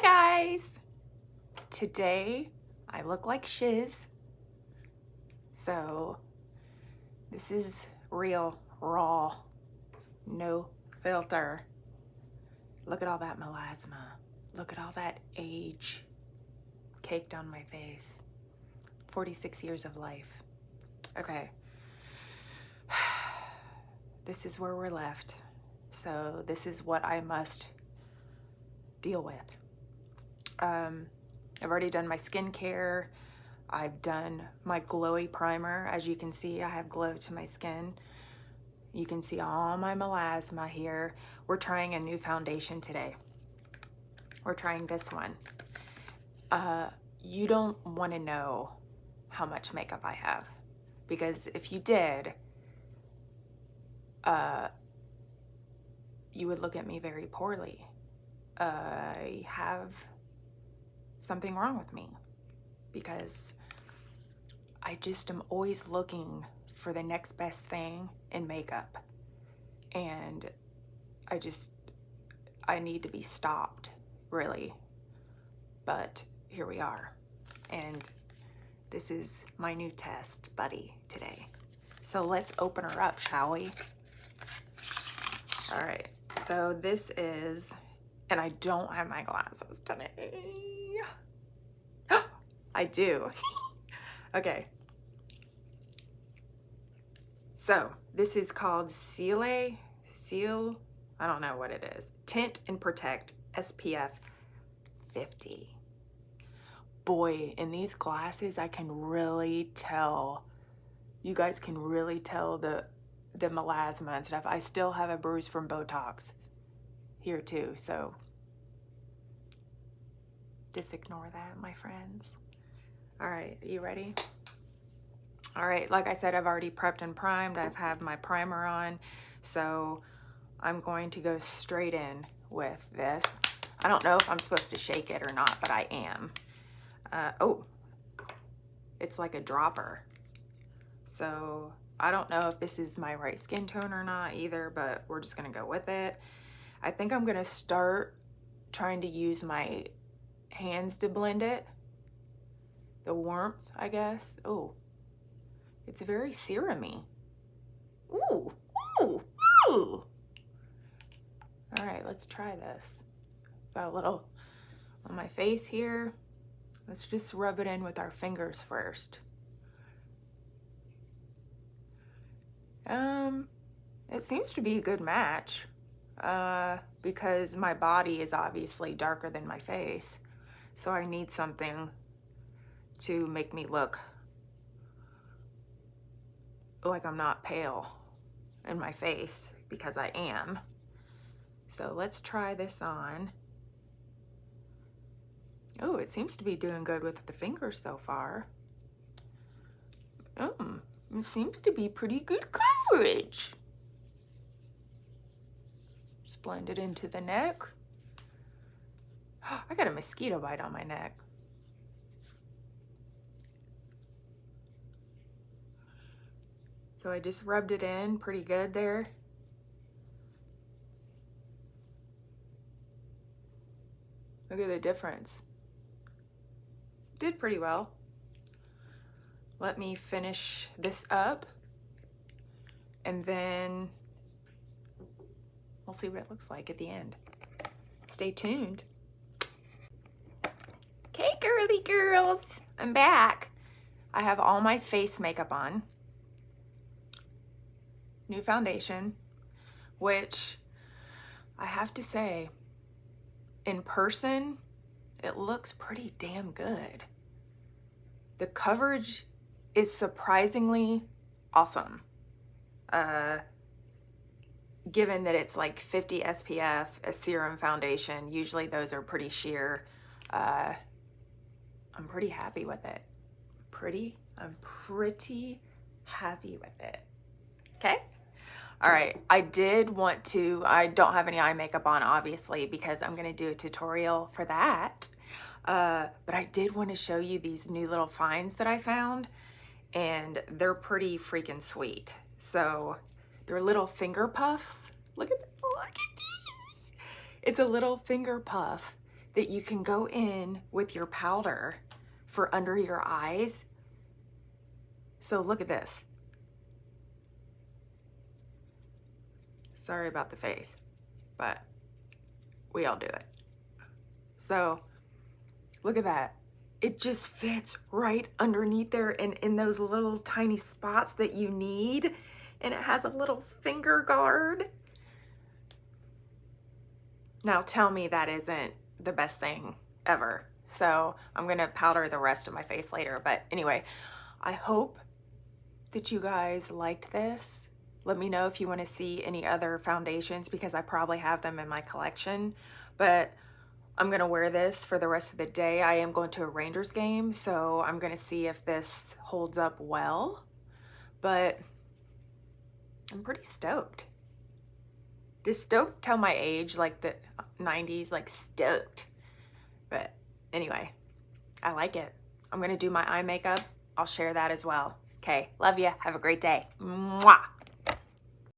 Hi guys! Today I look like shiz, so this is real, raw, no filter. Look at all that melasma. Look at all that age caked on my face. 46 years of life. Okay. This is where we're left. So this is what I must deal with. I've already done my skincare. I've done my glowy primer. As you can see, I have glow to my skin. You can see all my melasma here. We're trying a new foundation today. We're trying this one. You don't want to know how much makeup I have, because if you did, you would look at me very poorly. I have something wrong with me because I just am always looking for the next best thing in makeup, and I need to be stopped, really. But here we are, and this is my new test buddy today. So let's open her up, shall we? All right, so this is, and I don't have my glasses today. I do. Okay. So this is called Seal, I don't know what it is. Tint and Protect SPF 50. Boy, in these glasses, I can really tell, you guys can really tell the melasma and stuff. I still have a bruise from Botox here too, so just ignore that, my friends. All right, you ready? All right, like I said, I've already prepped and primed. I've had my primer on, so I'm going to go straight in with this. I don't know if I'm supposed to shake it or not, but I am. Oh, it's like a dropper. So I don't know if this is my right skin tone or not either, but we're just gonna go with it. I think I'm gonna start trying to use my hands to blend it. The warmth, I guess. Oh, it's very serum-y. Ooh, ooh, ooh. All right, let's try this. Got a little on my face here. Let's just rub it in with our fingers first. It seems to be a good match, because my body is obviously darker than my face. So I need something to make me look like I'm not pale in my face, because I am. So let's try this on. Oh, it seems to be doing good with the fingers so far. It seems to be pretty good coverage. Just blend it into the neck. I got a mosquito bite on my neck. So I just rubbed it in pretty good there. Look at the difference. Did pretty well. Let me finish this up, and then we'll see what it looks like at the end. Stay tuned. Okay, girly girls, I'm back. I have all my face makeup on. New foundation, which I have to say, in person, it looks pretty damn good. The coverage is surprisingly awesome. Given that it's like 50 SPF, a serum foundation, usually those are pretty sheer. I'm pretty happy with it. I'm pretty happy with it. Okay? All right, I don't have any eye makeup on, obviously, because I'm gonna do a tutorial for that. But I did want to show you these new little finds that I found, and they're pretty freaking sweet. So they're little finger puffs. Look at these. It's a little finger puff that you can go in with your powder for under your eyes. So look at this. Sorry about the face, but we all do it. So look at that. It just fits right underneath there and in those little tiny spots that you need. And it has a little finger guard. Now tell me that isn't the best thing ever. So I'm gonna powder the rest of my face later. But anyway, I hope that you guys liked this. Let me know if you want to see any other foundations because I probably have them in my collection. But I'm gonna wear this for the rest of the day. I am going to a Rangers game, so I'm gonna see if this holds up well. But I'm pretty stoked. Does stoked tell my age, like the 90s, like stoked? But anyway, I like it. I'm gonna do my eye makeup. I'll share that as well. Okay, love ya. Have a great day. Mwah.